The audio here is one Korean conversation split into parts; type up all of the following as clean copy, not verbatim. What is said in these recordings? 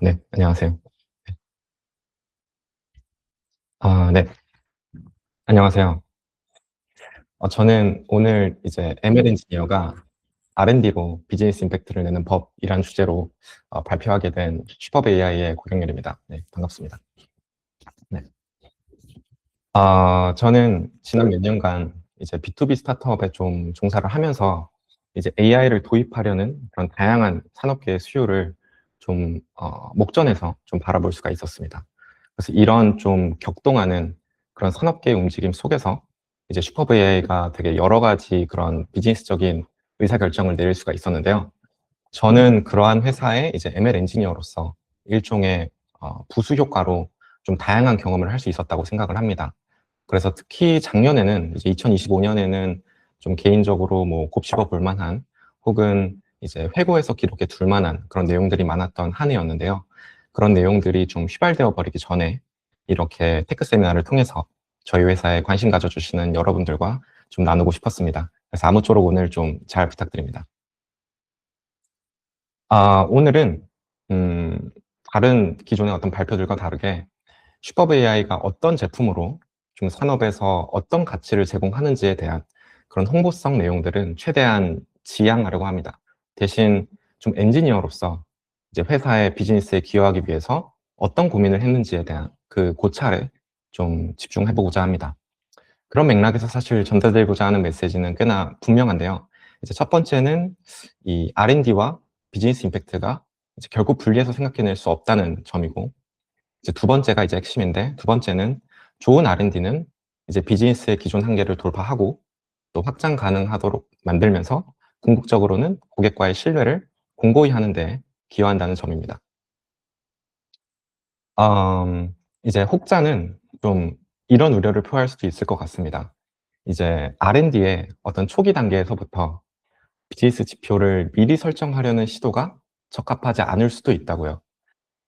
네, 안녕하세요. 네, 안녕하세요. 저는 오늘 이제 ML 엔지니어가 R&D로 비즈니스 임팩트를 내는 법이란 주제로 발표하게 된 슈퍼브 AI의 고경렬입니다. 네, 반갑습니다. 네. 저는 지난 몇 년간 이제 B2B 스타트업에 좀 종사를 하면서 이제 AI를 도입하려는 그런 다양한 산업계의 수요를 좀 목전에서 좀 바라볼 수가 있었습니다. 그래서 이런 좀 격동하는 그런 산업계의 움직임 속에서 이제 슈퍼브 AI가 되게 여러 가지 그런 비즈니스적인 의사결정을 내릴 수가 있었는데요. 저는 그러한 회사의 이제 ML 엔지니어로서 일종의 부수 효과로 좀 다양한 경험을 할 수 있었다고 생각을 합니다. 그래서 특히 작년에는 이제 2025년에는 좀 개인적으로 뭐 곱씹어 볼 만한 혹은 이제 회고에서 기록해 둘 만한 그런 내용들이 많았던 한 해였는데요. 그런 내용들이 좀 휘발되어 버리기 전에 이렇게 테크 세미나를 통해서 저희 회사에 관심 가져주시는 여러분들과 좀 나누고 싶었습니다. 그래서 아무쪼록 오늘 좀 잘 부탁드립니다. 오늘은 다른 기존의 어떤 발표들과 다르게 슈퍼브 AI가 어떤 제품으로 좀 산업에서 어떤 가치를 제공하는지에 대한 그런 홍보성 내용들은 최대한 지양하려고 합니다. 대신 좀 엔지니어로서 이제 회사의 비즈니스에 기여하기 위해서 어떤 고민을 했는지에 대한 그 고찰에 좀 집중해 보고자 합니다. 그런 맥락에서 사실 전달드리고자 하는 메시지는 꽤나 분명한데요. 이제 첫 번째는 이 R&D와 비즈니스 임팩트가 이제 결국 분리해서 생각해낼 수 없다는 점이고, 이제 두 번째가 이제 핵심인데, 두 번째는 좋은 R&D는 이제 비즈니스의 기존 한계를 돌파하고 또 확장 가능하도록 만들면서 궁극적으로는 고객과의 신뢰를 공고히 하는 데 기여한다는 점입니다. 이제 혹자는 좀 이런 우려를 표할 수도 있을 것 같습니다. 이제 R&D의 어떤 초기 단계에서부터 비즈니스 지표를 미리 설정하려는 시도가 적합하지 않을 수도 있다고요.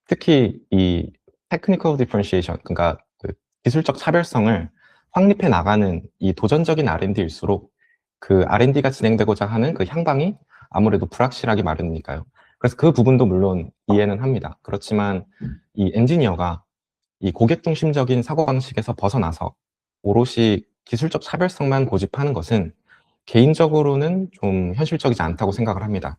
특히 이 테크니컬 디퍼런시에이션, 그러니까 그 기술적 차별성을 확립해 나가는 이 도전적인 R&D일수록 그 R&D가 진행되고자 하는 그 향방이 아무래도 불확실하기 마련이니까요. 그래서 그 부분도 물론 이해는 합니다. 그렇지만 이 엔지니어가 이 고객 중심적인 사고방식에서 벗어나서 오롯이 기술적 차별성만 고집하는 것은 개인적으로는 좀 현실적이지 않다고 생각을 합니다.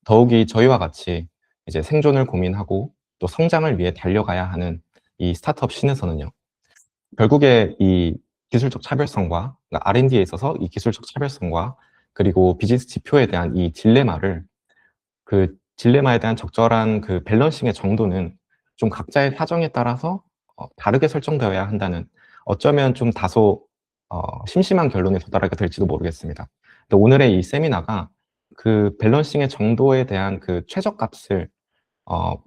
더욱이 저희와 같이 이제 생존을 고민하고 또 성장을 위해 달려가야 하는 이 스타트업 씬에서는요. 결국에 이 기술적 차별성과 그러니까 R&D에 있어서 이 기술적 차별성과 그리고 비즈니스 지표에 대한 이 딜레마를 그 딜레마에 대한 적절한 그 밸런싱의 정도는 좀 각자의 사정에 따라서 다르게 설정되어야 한다는, 어쩌면 좀 다소 심심한 결론에 도달하게 될지도 모르겠습니다. 근데 오늘의 이 세미나가 그 밸런싱의 정도에 대한 그 최저값을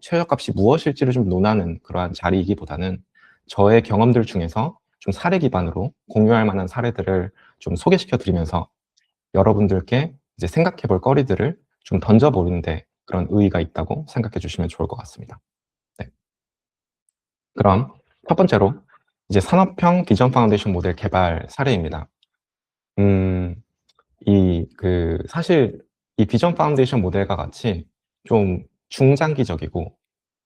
최저값이 무엇일지를 좀 논하는 그러한 자리이기보다는 저의 경험들 중에서 좀 사례 기반으로 공유할 만한 사례들을 좀 소개시켜 드리면서 여러분들께 이제 생각해 볼 거리들을 좀 던져 보는데 그런 의의가 있다고 생각해 주시면 좋을 것 같습니다. 네. 그럼 첫 번째로 이제 산업형 비전 파운데이션 모델 개발 사례입니다. 음, 사실 이 비전 파운데이션 모델과 같이 좀 중장기적이고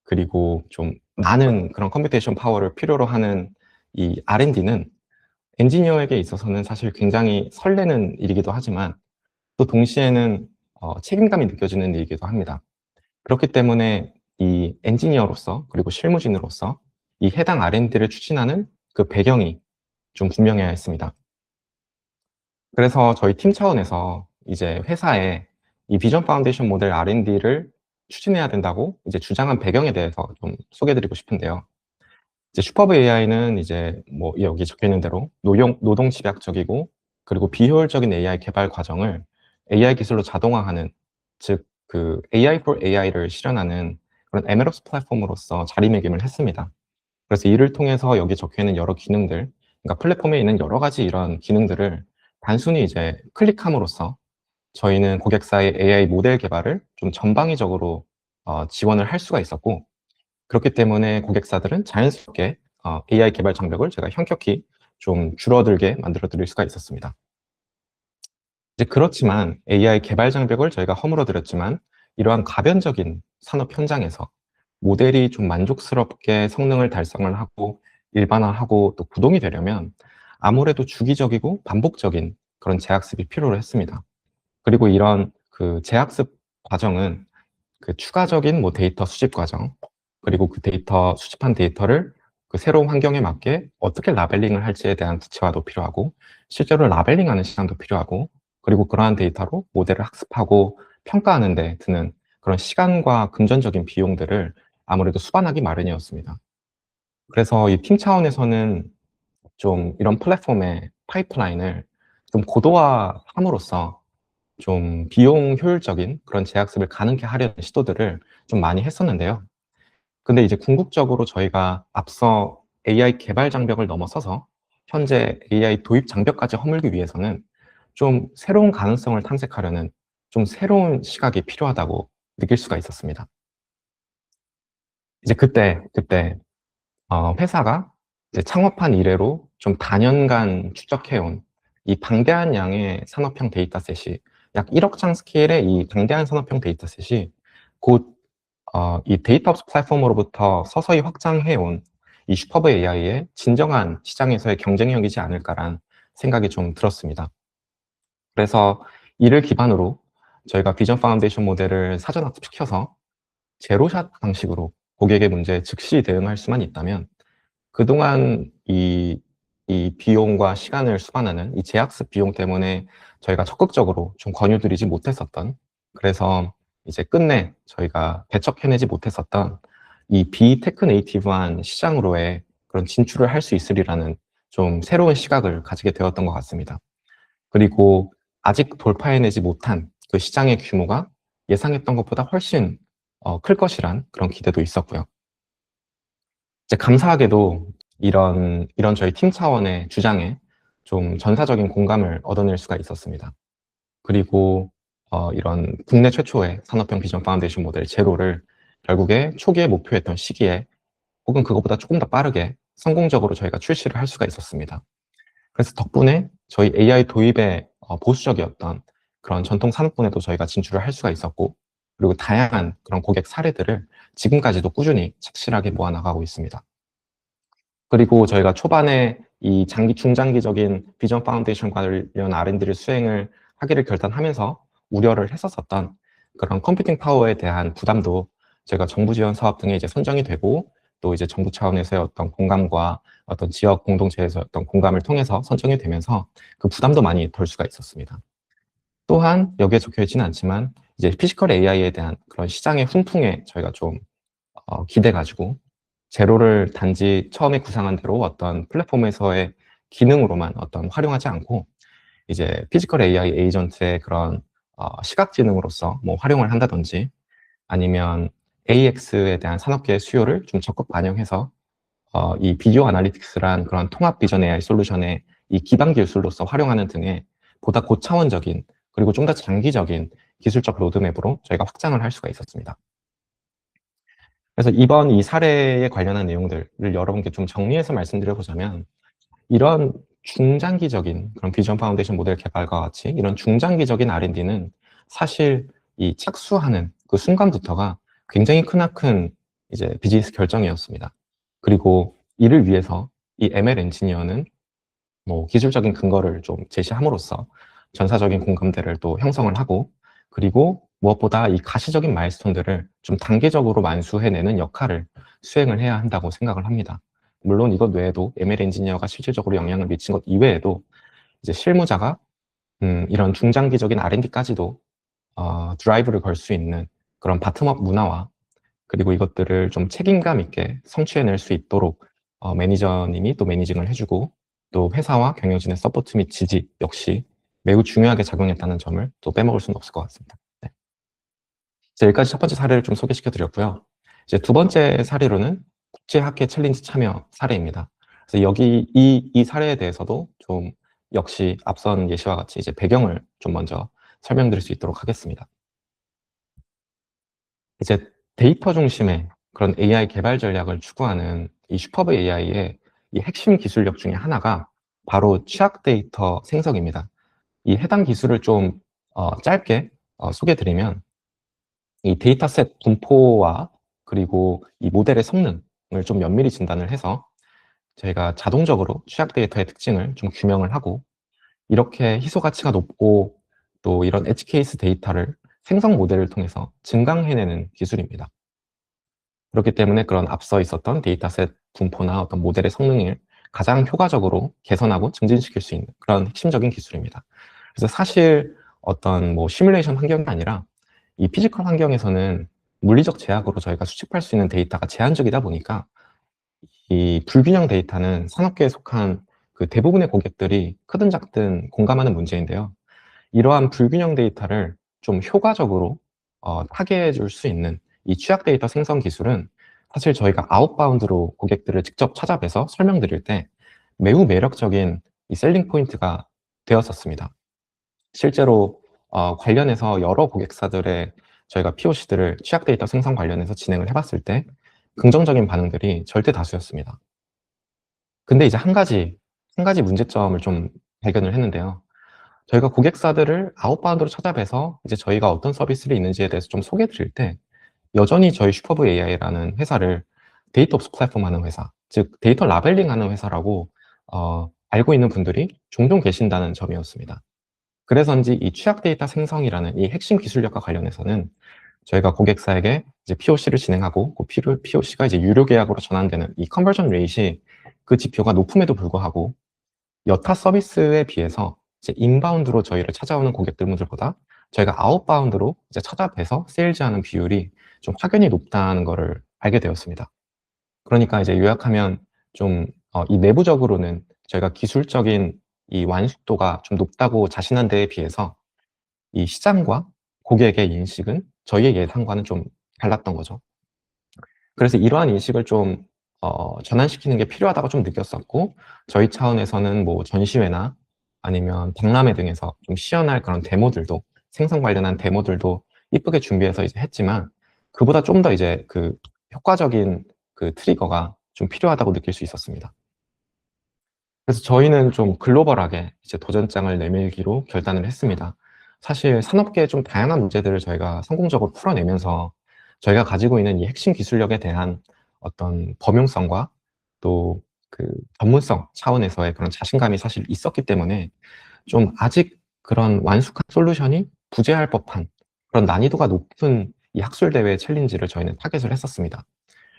그리고 좀 많은 그런 컴퓨테이션 파워를 필요로 하는 이 R&D는 엔지니어에게 있어서는 사실 굉장히 설레는 일이기도 하지만 또 동시에는 책임감이 느껴지는 일이기도 합니다. 그렇기 때문에 이 엔지니어로서 그리고 실무진으로서 이 해당 R&D를 추진하는 그 배경이 좀 분명해야 했습니다. 그래서 저희 팀 차원에서 이제 회사에 이 비전 파운데이션 모델 R&D를 추진해야 된다고 이제 주장한 배경에 대해서 좀 소개해 드리고 싶은데요. 이제 슈퍼브 AI는 이제 뭐 여기 적혀 있는 대로 노동 집약적이고 그리고 비효율적인 AI 개발 과정을 AI 기술로 자동화하는, 즉 그 AI for AI를 실현하는 그런 MLOps 플랫폼으로서 자리매김을 했습니다. 그래서 이를 통해서 여기 적혀 있는 여러 기능들, 그러니까 플랫폼에 있는 여러 가지 이런 기능들을 단순히 이제 클릭함으로써 저희는 고객사의 AI 모델 개발을 좀 전방위적으로 지원을 할 수가 있었고, 그렇기 때문에 고객사들은 자연스럽게 AI 개발 장벽을 제가 현격히 좀 줄어들게 만들어 드릴 수가 있었습니다. 이제 그렇지만 AI 개발 장벽을 저희가 허물어 드렸지만 이러한 가변적인 산업 현장에서 모델이 좀 만족스럽게 성능을 달성을 하고 일반화하고 또 구동이 되려면 아무래도 주기적이고 반복적인 그런 재학습이 필요로 했습니다. 그리고 이런 그 재학습 과정은 그 추가적인 뭐 데이터 수집 과정, 그리고 그 데이터 수집한 데이터를 그 새로운 환경에 맞게 어떻게 라벨링을 할지에 대한 구체화도 필요하고, 실제로 라벨링하는 시간도 필요하고, 그리고 그러한 데이터로 모델을 학습하고 평가하는 데 드는 그런 시간과 금전적인 비용들을 아무래도 수반하기 마련이었습니다. 그래서 이 팀 차원에서는 좀 이런 플랫폼의 파이프라인을 좀 고도화함으로써 좀 비용 효율적인 그런 재학습을 가능케 하려는 시도들을 좀 많이 했었는데요. 근데 이제 궁극적으로 저희가 앞서 AI 개발 장벽을 넘어서서 현재 AI 도입 장벽까지 허물기 위해서는 좀 새로운 가능성을 탐색하려는 좀 새로운 시각이 필요하다고 느낄 수가 있었습니다. 이제 그때 회사가 이제 창업한 이래로 좀 다년간 축적해온 이 방대한 양의 산업형 데이터셋이 약 1억 장 스케일의 이 방대한 산업형 데이터셋이 곧 이 데이터업스 플랫폼으로부터 서서히 확장해온 이 슈퍼브 AI의 진정한 시장에서의 경쟁력이지 않을까란 생각이 좀 들었습니다. 그래서 이를 기반으로 저희가 비전 파운데이션 모델을 사전 학습시켜서 제로샷 방식으로 고객의 문제에 즉시 대응할 수만 있다면 그동안 이 비용과 시간을 수반하는 이 재학습 비용 때문에 저희가 적극적으로 좀 권유드리지 못했었던, 그래서 이제 끝내 저희가 배척해내지 못했었던 이 비테크 네이티브한 시장으로의 그런 진출을 할 수 있으리라는 좀 새로운 시각을 가지게 되었던 것 같습니다. 그리고 아직 돌파해내지 못한 그 시장의 규모가 예상했던 것보다 훨씬 클 것이란 그런 기대도 있었고요. 이제 감사하게도 이런 저희 팀 차원의 주장에 좀 전사적인 공감을 얻어낼 수가 있었습니다. 그리고 이런 국내 최초의 산업형 비전 파운데이션 모델 제로를 결국에 초기에 목표했던 시기에 혹은 그것보다 조금 더 빠르게 성공적으로 저희가 출시를 할 수가 있었습니다. 그래서 덕분에 저희 AI 도입에 보수적이었던 그런 전통 산업군에도 저희가 진출을 할 수가 있었고, 그리고 다양한 그런 고객 사례들을 지금까지도 꾸준히 착실하게 모아나가고 있습니다. 그리고 저희가 초반에 이 중장기적인 비전 파운데이션 관련 R&D를 수행을 하기를 결단하면서 우려를 했었던 그런 컴퓨팅 파워에 대한 부담도 저희가 정부 지원 사업 등에 이제 선정이 되고, 또 이제 정부 차원에서의 어떤 공감과 어떤 지역 공동체에서 어떤 공감을 통해서 선정이 되면서 그 부담도 많이 덜 수가 있었습니다. 또한 여기에 적혀 있지는 않지만 이제 피지컬 AI에 대한 그런 시장의 훈풍에 저희가 좀 기대 가지고 제로를 단지 처음에 구상한 대로 어떤 플랫폼에서의 기능으로만 어떤 활용하지 않고 이제 피지컬 AI 에이전트의 그런 시각 지능으로서 뭐 활용을 한다든지, 아니면 AX에 대한 산업계의 수요를 좀 적극 반영해서 이 비디오 아날리틱스란 그런 통합 비전 AI 솔루션의 이 기반 기술로서 활용하는 등의 보다 고차원적인 그리고 좀 더 장기적인 기술적 로드맵으로 저희가 확장을 할 수가 있었습니다. 그래서 이번 이 사례에 관련한 내용들을 여러분께 좀 정리해서 말씀드려보자면, 이런 중장기적인 그런 비전 파운데이션 모델 개발과 같이 이런 중장기적인 R&D는 사실 이 착수하는 그 순간부터가 굉장히 크나큰 이제 비즈니스 결정이었습니다. 그리고 이를 위해서 이 ML 엔지니어는 뭐 기술적인 근거를 좀 제시함으로써 전사적인 공감대를 또 형성을 하고, 그리고 무엇보다 이 가시적인 마일스톤들을 좀 단계적으로 만수해내는 역할을 수행을 해야 한다고 생각을 합니다. 물론 이것 외에도 ML 엔지니어가 실질적으로 영향을 미친 것 이외에도 이제 실무자가 이런 중장기적인 R&D까지도 드라이브를 걸 수 있는 그런 바텀업 문화와, 그리고 이것들을 좀 책임감 있게 성취해낼 수 있도록 매니저님이 또 매니징을 해주고, 또 회사와 경영진의 서포트 및 지지 역시 매우 중요하게 작용했다는 점을 또 빼먹을 수는 없을 것 같습니다. 네. 이제 여기까지 첫 번째 사례를 좀 소개시켜 드렸고요. 이제 두 번째 사례로는 국제학회 챌린지 참여 사례입니다. 그래서 여기 이 사례에 대해서도 좀 역시 앞선 예시와 같이 이제 배경을 좀 먼저 설명드릴 수 있도록 하겠습니다. 이제 데이터 중심의 그런 AI 개발 전략을 추구하는 이 슈퍼브 AI의 이 핵심 기술력 중에 하나가 바로 취약 데이터 생성입니다. 이 해당 기술을 좀 짧게 소개드리면, 이 데이터셋 분포와 그리고 이 모델의 성능을 좀 면밀히 진단을 해서 저희가 자동적으로 취약 데이터의 특징을 좀 규명을 하고, 이렇게 희소 가치가 높고 또 이런 엣지 케이스 데이터를 생성 모델을 통해서 증강해내는 기술입니다. 그렇기 때문에 그런 앞서 있었던 데이터셋 분포나 어떤 모델의 성능을 가장 효과적으로 개선하고 증진시킬 수 있는 그런 핵심적인 기술입니다. 그래서 사실 어떤 뭐 시뮬레이션 환경이 아니라 이 피지컬 환경에서는 물리적 제약으로 저희가 수집할 수 있는 데이터가 제한적이다 보니까 이 불균형 데이터는 산업계에 속한 그 대부분의 고객들이 크든 작든 공감하는 문제인데요. 이러한 불균형 데이터를 좀 효과적으로 타개해 줄 수 있는 이 취약 데이터 생성 기술은 사실 저희가 아웃바운드로 고객들을 직접 찾아뵈서 설명드릴 때 매우 매력적인 이 셀링 포인트가 되었었습니다. 실제로 관련해서 여러 고객사들의 저희가 POC들을 취약 데이터 생성 관련해서 진행을 해봤을 때 긍정적인 반응들이 절대 다수였습니다. 근데 이제 한 가지 문제점을 좀 발견을 했는데요. 저희가 고객사들을 아웃바운드로 찾아뵈서 이제 저희가 어떤 서비스를 있는지에 대해서 좀 소개해 드릴 때 여전히 저희 슈퍼브 AI라는 회사를 데이터 옵스 플랫폼 하는 회사, 즉 데이터 라벨링 하는 회사라고 알고 있는 분들이 종종 계신다는 점이었습니다. 그래서인지 이 취약 데이터 생성이라는 이 핵심 기술력과 관련해서는 저희가 고객사에게 이제 POC를 진행하고 그 POC가 이제 유료 계약으로 전환되는 이 컨버전 레이시 그 지표가 높음에도 불구하고 여타 서비스에 비해서 이제 인바운드로 저희를 찾아오는 고객들보다 저희가 아웃바운드로 이제 찾아뵈서 세일즈하는 비율이 좀 확연히 높다는 거를 알게 되었습니다. 그러니까 이제 요약하면 좀 이 내부적으로는 저희가 기술적인 이 완숙도가 좀 높다고 자신한 데에 비해서 이 시장과 고객의 인식은 저희의 예상과는 좀 달랐던 거죠. 그래서 이러한 인식을 좀 전환시키는 게 필요하다고 좀 느꼈었고, 저희 차원에서는 뭐 전시회나 아니면 박람회 등에서 좀 시연할 그런 데모들도, 생성 관련한 데모들도 이쁘게 준비해서 이제 했지만, 그보다 좀 더 이제 그 효과적인 그 트리거가 좀 필요하다고 느낄 수 있었습니다. 그래서 저희는 좀 글로벌하게 이제 도전장을 내밀기로 결단을 했습니다. 사실 산업계의 좀 다양한 문제들을 저희가 성공적으로 풀어내면서 저희가 가지고 있는 이 핵심 기술력에 대한 어떤 범용성과 또 그 전문성 차원에서의 그런 자신감이 사실 있었기 때문에 좀 아직 그런 완숙한 솔루션이 부재할 법한 그런 난이도가 높은 이 학술대회 챌린지를 저희는 타겟을 했었습니다.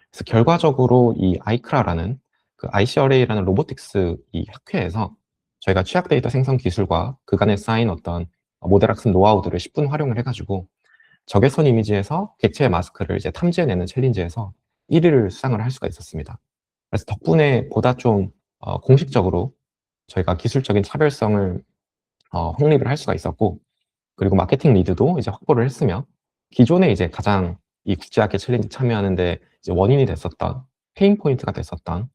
그래서 결과적으로 이 아이크라라는 그 ICRA라는 로보틱스 이 학회에서 저희가 취약 데이터 생성 기술과 그간에 쌓인 어떤 모델 학습 노하우들을 10분 활용을 해가지고 적외선 이미지에서 객체의 마스크를 이제 탐지해내는 챌린지에서 1위를 수상을 할 수가 있었습니다. 그래서 덕분에 보다 좀 공식적으로 저희가 기술적인 차별성을 확립을 할 수가 있었고, 그리고 마케팅 리드도 이제 확보를 했으며, 기존에 이제 가장 이 국제학회 챌린지 참여하는데 이제 원인이 됐었던 페인 포인트가 됐었던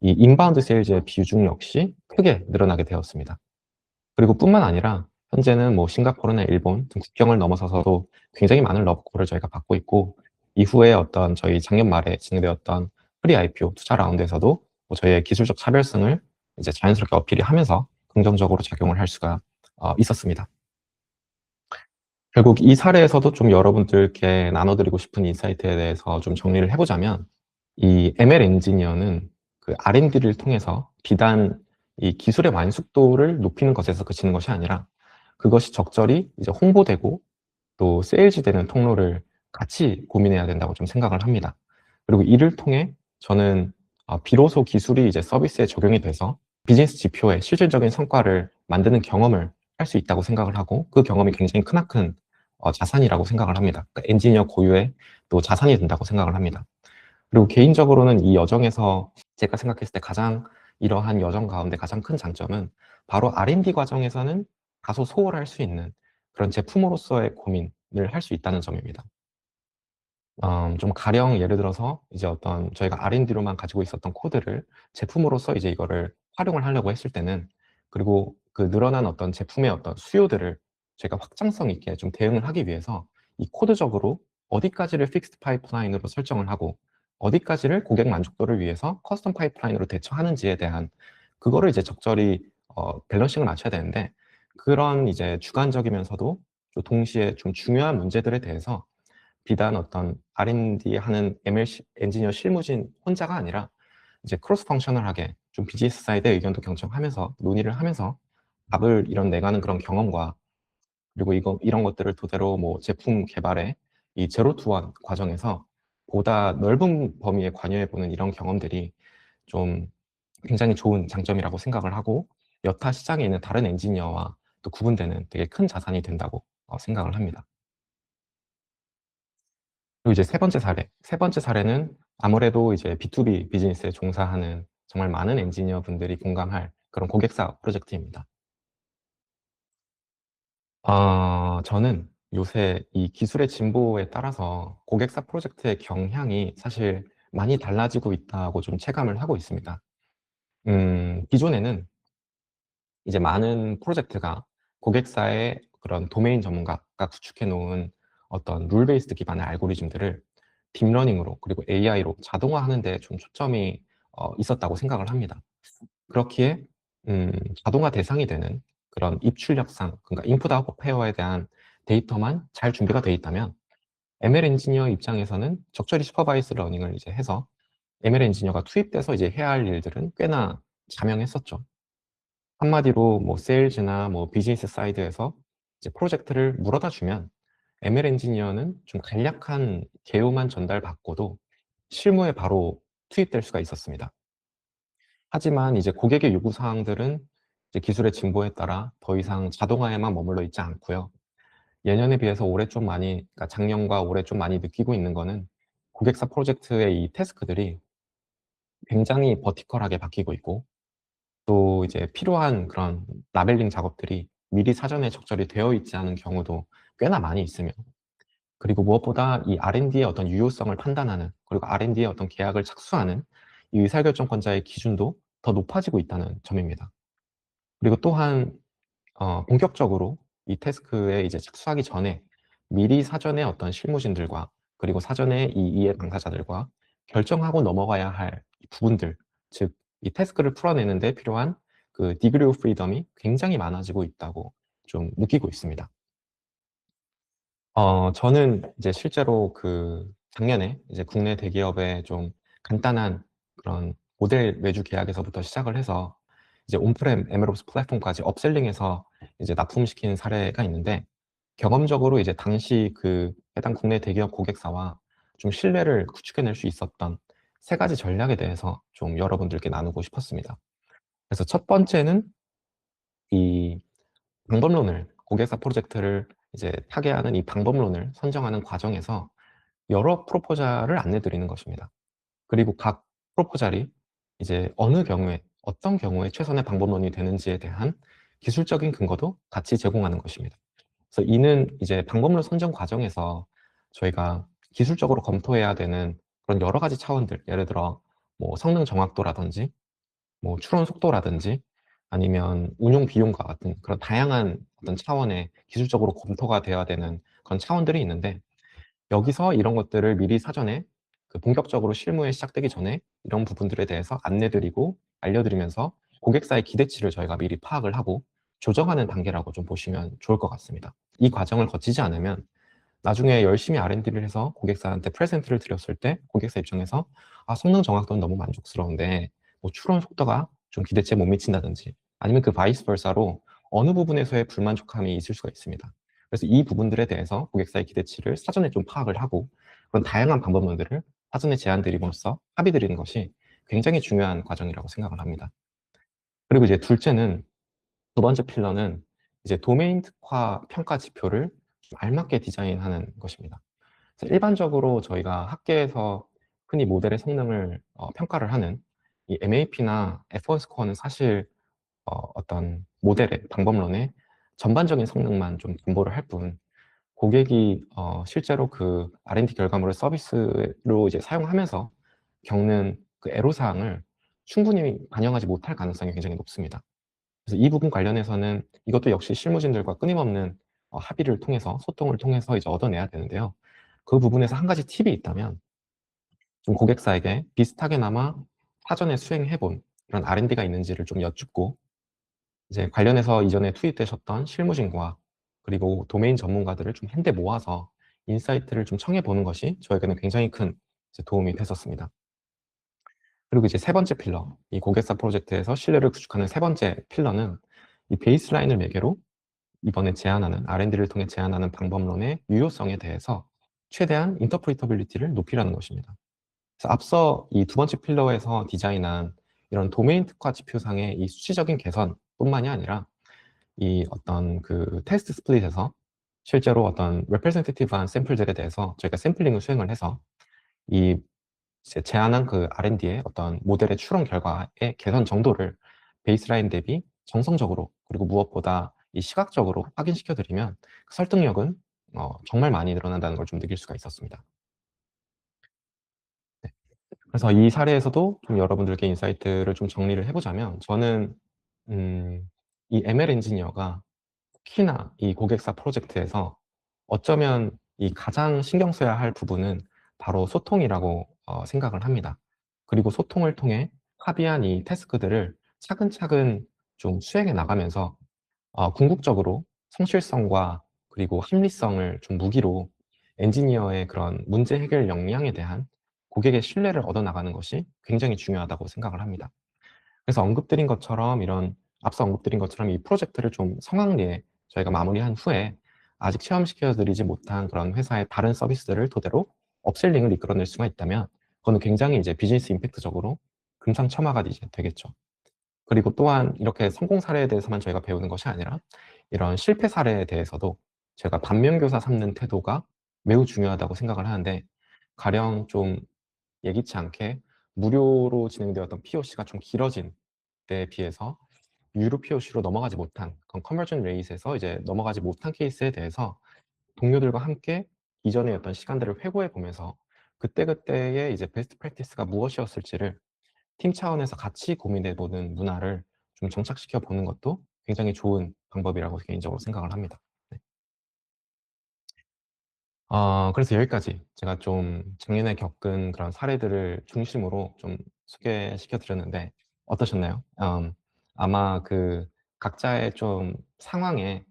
이 인바운드 세일즈의 비중 역시 크게 늘어나게 되었습니다. 그리고 뿐만 아니라 현재는 뭐 싱가포르나 일본 등 국경을 넘어서서도 굉장히 많은 러브콜을 저희가 받고 있고, 이후에 어떤 저희 작년 말에 진행되었던 프리 IPO 투자 라운드에서도 뭐 저희의 기술적 차별성을 이제 자연스럽게 어필을 하면서 긍정적으로 작용을 할 수가 있었습니다. 결국 이 사례에서도 좀 여러분들께 나눠드리고 싶은 인사이트에 대해서 좀 정리를 해보자면, 이 ML 엔지니어는 그 R&D를 통해서 비단 이 기술의 완숙도를 높이는 것에서 그치는 것이 아니라 그것이 적절히 이제 홍보되고 또 세일즈되는 통로를 같이 고민해야 된다고 좀 생각을 합니다. 그리고 이를 통해 저는 비로소 기술이 이제 서비스에 적용이 돼서 비즈니스 지표의 실질적인 성과를 만드는 경험을 할 수 있다고 생각을 하고, 그 경험이 굉장히 크나큰 자산이라고 생각을 합니다. 그러니까 엔지니어 고유의 또 자산이 된다고 생각을 합니다. 그리고 개인적으로는 이 여정에서 제가 생각했을 때 가장 이러한 여정 가운데 가장 큰 장점은 바로 R&D 과정에서는 다소 소홀할 수 있는 그런 제품으로서의 고민을 할 수 있다는 점입니다. 좀 가령 예를 들어서 이제 어떤 저희가 R&D로만 가지고 있었던 코드를 제품으로서 이제 이거를 활용을 하려고 했을 때는, 그리고 그 늘어난 어떤 제품의 어떤 수요들을 저희가 확장성 있게 좀 대응을 하기 위해서 이 코드적으로 어디까지를 픽스드 파이프라인으로 설정을 하고 어디까지를 고객 만족도를 위해서 커스텀 파이프라인으로 대처하는지에 대한 그거를 이제 적절히 밸런싱을 맞춰야 되는데, 그런 이제 주관적이면서도 또 동시에 좀 중요한 문제들에 대해서 비단 어떤 R&D 하는 ML 엔지니어 실무진 혼자가 아니라 이제 크로스 펑셔널하게 좀 비즈니스 사이드의 의견도 경청하면서 논의를 하면서 답을 이뤄내가는 그런 경험과 그리고 이런 것들을 토대로 뭐 제품 개발에 이 제로 투 원 과정에서 보다 넓은 범위에 관여해보는 이런 경험들이 좀 굉장히 좋은 장점이라고 생각을 하고 여타 시장에 있는 다른 엔지니어와 또 구분되는 되게 큰 자산이 된다고 생각을 합니다. 그리고 이제 세 번째 사례는 아무래도 이제 B2B 비즈니스에 종사하는 정말 많은 엔지니어 분들이 공감할 그런 고객사 프로젝트입니다. 저는 요새 이 기술의 진보에 따라서 고객사 프로젝트의 경향이 사실 많이 달라지고 있다고 좀 체감을 하고 있습니다. 기존에는 이제 많은 프로젝트가 고객사의 그런 도메인 전문가가 구축해 놓은 어떤 룰 베이스드 기반의 알고리즘들을 딥러닝으로 그리고 AI로 자동화하는 데 좀 초점이 있었다고 생각을 합니다. 그렇기에 음, 자동화 대상이 되는 그런 입출력상, 그러니까 인풋 아웃풋 페어에 대한 데이터만 잘 준비가 되어 있다면 ML 엔지니어 입장에서는 적절히 슈퍼바이스 러닝을 이제 해서 ML 엔지니어가 투입돼서 이제 해야 할 일들은 꽤나 자명했었죠. 한마디로 뭐 세일즈나 뭐 비즈니스 사이드에서 이제 프로젝트를 물어다 주면 ML 엔지니어는 좀 간략한 개요만 전달받고도 실무에 바로 투입될 수가 있었습니다. 하지만 이제 고객의 요구 사항들은 이제 기술의 진보에 따라 더 이상 자동화에만 머물러 있지 않고요. 예년에 비해서 올해 좀 많이, 그러니까 작년과 올해 좀 많이 느끼고 있는 거는 고객사 프로젝트의 이 태스크들이 굉장히 버티컬하게 바뀌고 있고 또 이제 필요한 그런 라벨링 작업들이 미리 사전에 적절히 되어 있지 않은 경우도 꽤나 많이 있으며 그리고 무엇보다 이 R&D의 어떤 유효성을 판단하는 그리고 R&D의 어떤 계약을 착수하는 이 의사결정권자의 기준도 더 높아지고 있다는 점입니다. 그리고 또한 본격적으로 이 태스크에 이제 착수하기 전에 미리 사전에 어떤 실무진들과 그리고 사전에 이 이해 당사자들과 결정하고 넘어가야 할 부분들, 즉 이 태스크를 풀어내는 데 필요한 그 디그리 오브 프리덤이 굉장히 많아지고 있다고 좀 느끼고 있습니다. 저는 이제 실제로 그 작년에 이제 국내 대기업의 좀 간단한 그런 모델 외주 계약에서부터 시작을 해서 이제 온프렘 MLOps 플랫폼까지 업셀링해서 이제 납품시킨 사례가 있는데 경험적으로 이제 당시 그 해당 국내 대기업 고객사와 좀 신뢰를 구축해낼 수 있었던 세 가지 전략에 대해서 좀 여러분들께 나누고 싶었습니다. 그래서 첫 번째는 이 방법론을 고객사 프로젝트를 이제 타개하는 이 방법론을 선정하는 과정에서 여러 프로포잘을 안내 드리는 것입니다. 그리고 각 프로포잘이 이제 어느 경우에 어떤 경우에 최선의 방법론이 되는지에 대한 기술적인 근거도 같이 제공하는 것입니다. 그래서 이는 이제 방법론 선정 과정에서 저희가 기술적으로 검토해야 되는 그런 여러 가지 차원들, 예를 들어 뭐 성능 정확도라든지 뭐 추론 속도라든지 아니면 운용 비용과 같은 그런 다양한 어떤 차원의 기술적으로 검토가 되어야 되는 그런 차원들이 있는데 여기서 이런 것들을 미리 사전에 그 본격적으로 실무에 시작되기 전에 이런 부분들에 대해서 안내드리고 알려드리면서 고객사의 기대치를 저희가 미리 파악을 하고 조정하는 단계라고 좀 보시면 좋을 것 같습니다. 이 과정을 거치지 않으면 나중에 열심히 R&D를 해서 고객사한테 프레젠트를 드렸을 때 고객사 입장에서 성능 정확도는 너무 만족스러운데 뭐 추론 속도가 좀 기대치에 못 미친다든지 아니면 그 바이스 벌사로 어느 부분에서의 불만족함이 있을 수가 있습니다. 그래서 이 부분들에 대해서 고객사의 기대치를 사전에 좀 파악을 하고 그런 다양한 방법론들을 사전에 제안 드림으로써 합의 드리는 것이 굉장히 중요한 과정이라고 생각을 합니다. 그리고 이제 둘째는 두 번째 필러는 이제 도메인 특화 평가 지표를 좀 알맞게 디자인하는 것입니다. 그래서 일반적으로 저희가 학계에서 흔히 모델의 성능을 평가를 하는 이 MAP나 F1 스코어는 사실 어떤 모델의 방법론의 전반적인 성능만 좀 담보를 할 뿐, 고객이 실제로 그 R&D 결과물을 서비스로 이제 사용하면서 겪는 그 애로사항을 충분히 반영하지 못할 가능성이 굉장히 높습니다. 그래서 이 부분 관련해서는 이것도 역시 실무진들과 끊임없는 합의를 통해서 소통을 통해서 이제 얻어내야 되는데요. 그 부분에서 한 가지 팁이 있다면 좀 고객사에게 비슷하게나마 사전에 수행해 본 그런 R&D가 있는지를 좀 여쭙고 이제 관련해서 이전에 투입되셨던 실무진과 그리고 도메인 전문가들을 좀 한데 모아서 인사이트를 좀 청해 보는 것이 저에게는 굉장히 큰 이제 도움이 됐었습니다. 그리고 이제 세 번째 필러, 이 고객사 프로젝트에서 신뢰를 구축하는 세 번째 필러는 이 베이스라인을 매개로 이번에 제안하는 R&D를 통해 제안하는 방법론의 유효성에 대해서 최대한 인터프리터빌리티를 높이라는 것입니다. 그래서 앞서 이 두 번째 필러에서 디자인한 이런 도메인 특화 지표상의 이 수치적인 개선뿐만이 아니라 이 어떤 그 테스트 스플릿에서 실제로 어떤 레프레젠테이티브한 샘플들에 대해서 저희가 샘플링을 수행을 해서 이 이제 제안한 그 R&D의 어떤 모델의 추론 결과의 개선 정도를 베이스라인 대비 정성적으로 그리고 무엇보다 이 시각적으로 확인시켜 드리면 그 설득력은 정말 많이 늘어난다는 걸 좀 느낄 수가 있었습니다. 네. 그래서 이 사례에서도 좀 여러분들께 인사이트를 좀 정리를 해 보자면 저는 음 이 ML 엔지니어가 특히나 이 고객사 프로젝트에서 어쩌면 이 가장 신경 써야 할 부분은 바로 소통이라고 생각을 합니다. 그리고 소통을 통해 합의한 이 태스크들을 차근차근 좀 수행해 나가면서 궁극적으로 성실성과 그리고 합리성을 좀 무기로 엔지니어의 그런 문제 해결 역량에 대한 고객의 신뢰를 얻어 나가는 것이 굉장히 중요하다고 생각을 합니다. 그래서 언급드린 것처럼 이런 앞서 언급드린 것처럼 이 프로젝트를 좀 성황리에 저희가 마무리한 후에 아직 체험시켜 드리지 못한 그런 회사의 다른 서비스들을 토대로 업셀링을 이끌어낼 수가 있다면 그거는 굉장히 이제 비즈니스 임팩트적으로 금상첨화가 이제 되겠죠. 그리고 또한 이렇게 성공 사례에 대해서만 저희가 배우는 것이 아니라 이런 실패 사례에 대해서도 제가 반면교사 삼는 태도가 매우 중요하다고 생각을 하는데 가령 좀 예기치 않게 무료로 진행되었던 POC가 좀 길어진 때에 비해서 유료 POC로 넘어가지 못한 그런 컨버전 레이트에서 이제 넘어가지 못한 케이스에 대해서 동료들과 함께 이전의 어떤 시간들을 회고해 보면서 그때그때의 이제 베스트 프랙티스가 무엇이었을지를 팀 차원에서 같이 고민해 보는 문화를 좀 정착시켜 보는 것도 굉장히 좋은 방법이라고 개인적으로 생각을 합니다. 네. 그래서 여기까지 제가 좀 작년에 겪은 그런 사례들을 중심으로 좀 소개시켜 드렸는데 어떠셨나요? 아마 그 각자의 좀 상황에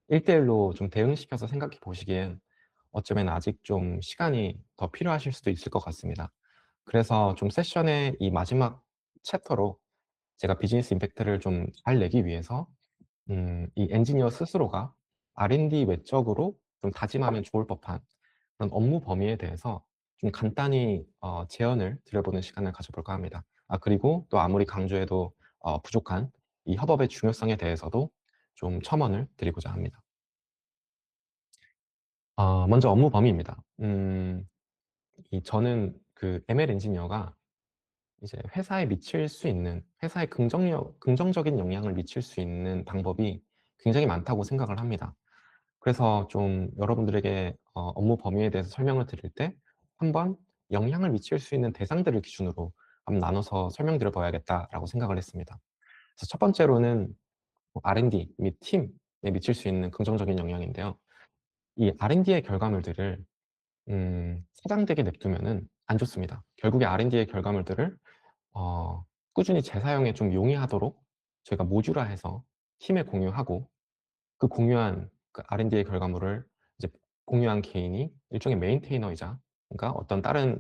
1대1로 좀 대응시켜서 생각해 보시기엔 어쩌면 아직 좀 시간이 더 필요하실 수도 있을 것 같습니다. 그래서 좀 세션의 이 마지막 챕터로 제가 비즈니스 임팩트를 좀 잘 내기 위해서 이 엔지니어 스스로가 R&D 외적으로 좀 다짐하면 좋을 법한 그런 업무 범위에 대해서 좀 간단히 제언을 드려보는 시간을 가져볼까 합니다. 그리고 또 아무리 강조해도 부족한 이 협업의 중요성에 대해서도 좀 첨언을 드리고자 합니다. 먼저 업무 범위입니다. 저는 그 ML 엔지니어가 이제 회사에 미칠 수 있는 회사에 긍정적인 영향을 미칠 수 있는 방법이 굉장히 많다고 생각을 합니다. 그래서 좀 여러분들에게 업무 범위에 대해서 설명을 드릴 때 한번 영향을 미칠 수 있는 대상들을 기준으로 한번 나눠서 설명드려 봐야겠다라고 생각을 했습니다. 그래서 첫 번째로는 뭐 R&D 및 팀에 미칠 수 있는 긍정적인 영향인데요. 이 R&D의 결과물들을 사장되게 냅두면은 안 좋습니다. 결국에 R&D의 결과물들을 꾸준히 재사용에 좀 용이하도록 저희가 모듈화해서 팀에 공유하고 그 공유한 그 R&D의 결과물을 이제 공유한 개인이 일종의 메인테이너이자 그러니까 어떤 다른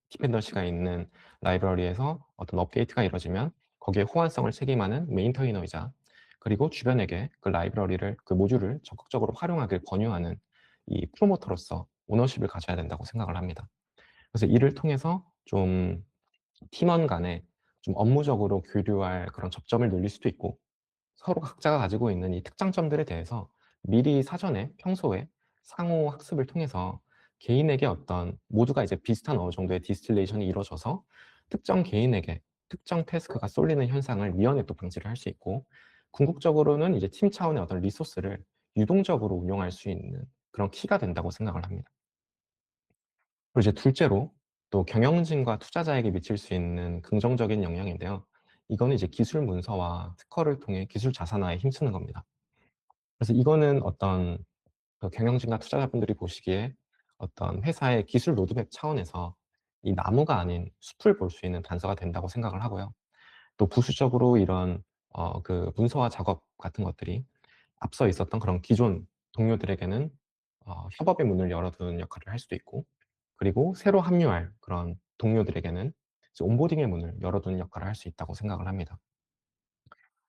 디펜던시가 있는 라이브러리에서 어떤 업데이트가 이루어지면 거기에 호환성을 책임하는 메인테이너이자 그리고 주변에게 그 라이브러리를 그 모듈을 적극적으로 활용하길 권유하는 이 프로모터로서 오너십을 가져야 된다고 생각을 합니다. 그래서 이를 통해서 좀 팀원 간에 좀 업무적으로 교류할 그런 접점을 늘릴 수도 있고 서로 각자가 가지고 있는 이 특장점들에 대해서 미리 사전에 평소에 상호 학습을 통해서 개인에게 어떤 모두가 이제 비슷한 어느 정도의 디스틸레이션이 이루어져서 특정 개인에게 특정 태스크가 쏠리는 현상을 미연에 또 방지를 할 수 있고 궁극적으로는 이제 팀 차원의 어떤 리소스를 유동적으로 운용할 수 있는 그런 키가 된다고 생각을 합니다. 그리고 이제 둘째로 또 경영진과 투자자에게 미칠 수 있는 긍정적인 영향인데요. 이거는 이제 기술 문서와 특허를 통해 기술 자산화에 힘쓰는 겁니다. 그래서 이거는 어떤 그 경영진과 투자자분들이 보시기에 어떤 회사의 기술 로드맵 차원에서 이 나무가 아닌 숲을 볼 수 있는 단서가 된다고 생각을 하고요. 또 부수적으로 이런 그 문서화 작업 같은 것들이 앞서 있었던 그런 기존 동료들에게는 협업의 문을 열어두는 역할을 할 수도 있고, 그리고 새로 합류할 그런 동료들에게는 이제 온보딩의 문을 열어두는 역할을 할 수 있다고 생각을 합니다.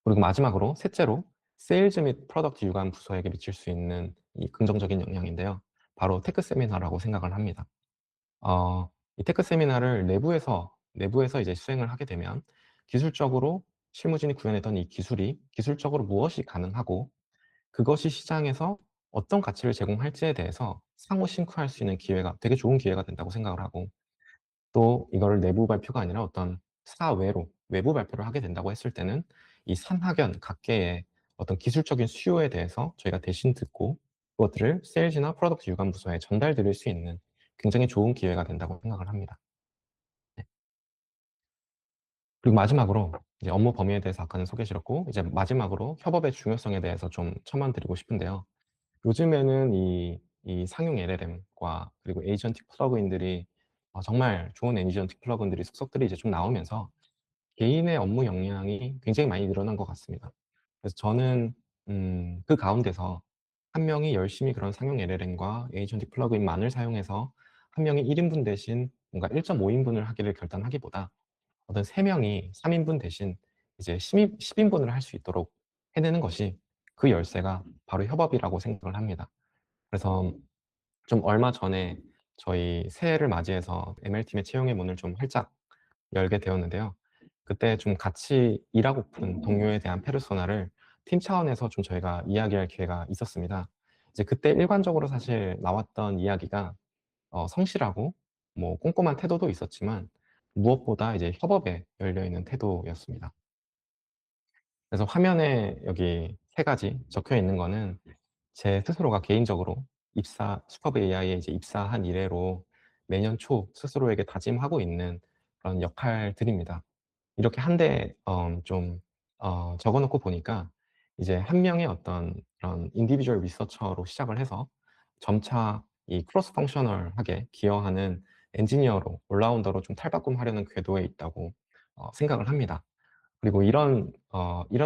그리고 마지막으로 셋째로 세일즈 및 프로덕트 유관 부서에게 미칠 수 있는 이 긍정적인 영향인데요. 바로 테크 세미나라고 생각을 합니다. 이 테크 세미나를 내부에서 이제 수행을 하게 되면 기술적으로 실무진이 구현했던 이 기술이 기술적으로 무엇이 가능하고 그것이 시장에서 어떤 가치를 제공할지에 대해서 상호 싱크할 수 있는 기회가 되게 좋은 기회가 된다고 생각을 하고, 또 이거를 내부 발표가 아니라 어떤 사외로 외부 발표를 하게 된다고 했을 때는 이 산학연 각계의 어떤 기술적인 수요에 대해서 저희가 대신 듣고 그것들을 세일즈나 프로덕트 유관 부서에 전달 드릴 수 있는 굉장히 좋은 기회가 된다고 생각을 합니다. 네. 그리고 마지막으로 이제 업무 범위에 대해서 아까는 소개드렸고, 이제 마지막으로 협업의 중요성에 대해서 좀 첨언 드리고 싶은데요. 요즘에는 이 상용 LLM과 그리고 에이전틱 플러그인들이 정말 좋은 에이전틱 플러그인들이 속속들이 이제 좀 나오면서 개인의 업무 역량이 굉장히 많이 늘어난 것 같습니다. 그래서 저는 그 가운데서 한 명이 열심히 그런 상용 LLM과 에이전틱 플러그인만을 사용해서 한 명이 1인분 대신 뭔가 1.5인분을 하기를 결단하기보다 어떤 3명이 3인분 대신 이제 10인분을 할 수 있도록 해내는 것이 그 열쇠가 바로 협업이라고 생각을 합니다. 그래서 좀 얼마 전에 저희 새해를 맞이해서 ML팀의 채용의 문을 좀 활짝 열게 되었는데요. 그때 좀 같이 일하고픈 동료에 대한 페르소나를 팀 차원에서 좀 저희가 이야기할 기회가 있었습니다. 이제 그때 일관적으로 사실 나왔던 이야기가 성실하고 뭐 꼼꼼한 태도도 있었지만 무엇보다 이제 협업에 열려 있는 태도였습니다. 그래서 화면에 여기 3가지 적혀 있는 거는 제 스스로가 개인적으로 슈퍼브 AI에 이제 입사한 이래로 매년 초 스스로에게 다짐하고 있는 그런 역할들입니다. 이렇게 한 대 좀 적어 놓고 보니까 이제 한 명의 어떤 그런 인디비주얼 리서처로 시작을 해서 점차 이 크로스 펑셔널하게 기여하는 엔지니어로 올라운더로 좀 탈바꿈하려는 궤도에 있다고 생각을 합니다. 그리고 이런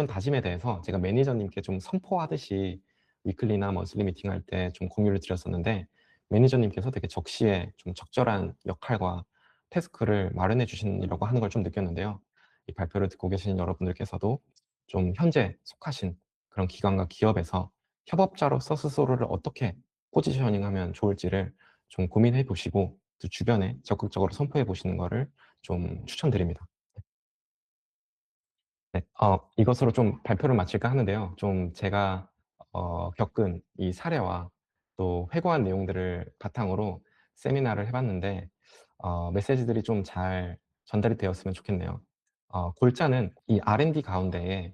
다짐에 대해서 제가 매니저님께 좀 선포하듯이 위클리나 먼슬리 미팅할 때 좀 공유를 드렸었는데, 매니저님께서 되게 적시에 좀 적절한 역할과 태스크를 마련해 주시려고 하는 걸 좀 느꼈는데요. 이 발표를 듣고 계신 여러분들께서도 좀 현재 속하신 그런 기관과 기업에서 협업자로서 스스로를 어떻게 포지셔닝하면 좋을지를 좀 고민해 보시고 또 주변에 적극적으로 선포해 보시는 거를 좀 추천드립니다. 네. 이것으로 좀 발표를 마칠까 하는데요. 좀 제가 겪은 이 사례와 또 회고한 내용들을 바탕으로 세미나를 해 봤는데 메시지들이 좀 잘 전달이 되었으면 좋겠네요. 골자는 이 R&D 가운데에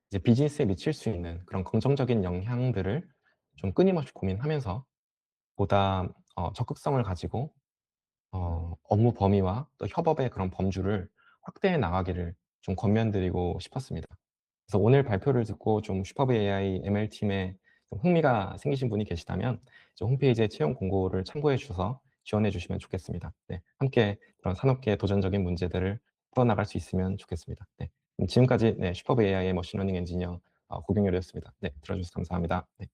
이제 비즈니스에 미칠 수 있는 그런 긍정적인 영향들을 좀 끊임없이 고민하면서 보다 적극성을 가지고 업무 범위와 또 협업의 그런 범주를 확대해 나가기를 좀 권면드리고 싶었습니다. 그래서 오늘 발표를 듣고 좀 슈퍼브 AI ML팀에 좀 흥미가 생기신 분이 계시다면 이제 홈페이지에 채용 공고를 참고해 주셔서 지원해 주시면 좋겠습니다. 네, 함께 그런 산업계의 도전적인 문제들을 풀어나갈 수 있으면 좋겠습니다. 네, 지금까지 네, 슈퍼브 AI의 머신러닝 엔지니어 고경렬이었습니다. 네, 들어주셔서 감사합니다. 네.